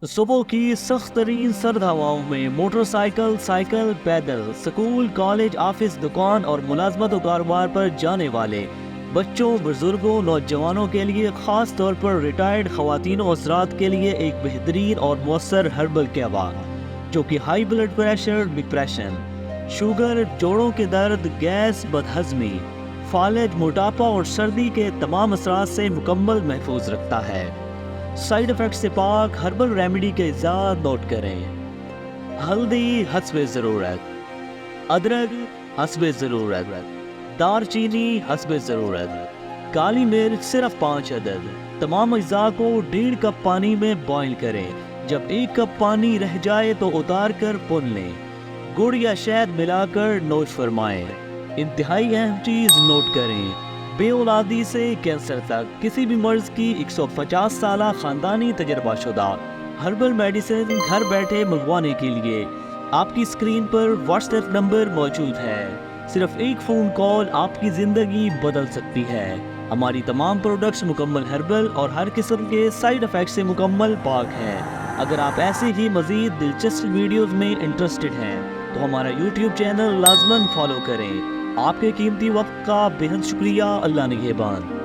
सुबह की सख्त तरीन सर्द हवाओं में मोटरसाइकिल, साइकिल, पैदल स्कूल, कॉलेज, ऑफिस, दुकान और मुलाजमत और कारोबार पर जाने वाले बच्चों, बुजुर्गों, नौजवानों के लिए, ख़ास तौर पर रिटायर्ड ख़वातीन और हज़रात के लिए एक बेहतरीन और मौसर हर्बल कहवा जो कि high blood pressure, depression, sugar, जोड़ों के दर्द, गैस, बदहज़मी, फालज, मोटापा और सर्दी के तमाम असरात से मुकम्मल महफूज रखता है। साइड इफ़ेक्ट से पाक हर्बल रेमेडी के इजाज़ नोट करें। हल्दी हस्बे ज़रूरत, अदरक हस्बे ज़रूरत, दारचीनी हस्बे ज़रूरत, काली मिर्च सिर्फ 5 अदद। तमाम अज्जा को 1.5 कप पानी में बॉईल करें। जब 1 कप पानी रह जाए तो उतार कर भून लें। गुड़ या शहद मिलाकर नोश फरमाएं। इंतहाई अहम चीज़ नोट करें, बेऔलादी से कैंसर तक किसी भी मर्ज की 150 साला खानदानी तजर्बाशुदा हर्बल मेडिसिन घर बैठे मंगवाने के लिए आपकी स्क्रीन पर व्हाट्सएप नंबर मौजूद है। सिर्फ एक फ़ोन कॉल आपकी ज़िंदगी बदल सकती है। हमारी तमाम प्रोडक्ट्स मुकम्मल हर्बल और हर किस्म के साइड इफ़ेक्ट से मुकम्मल पाक हैं। अगर आप ऐसे ही मज़ीद दिलचस्प वीडियोज़ में इंटरेस्टेड हैं तो हमारा यूट्यूब चैनल लाजमन फॉलो करें। आपके कीमती वक्त का बेहद शुक्रिया। अल्लाह निगहबान।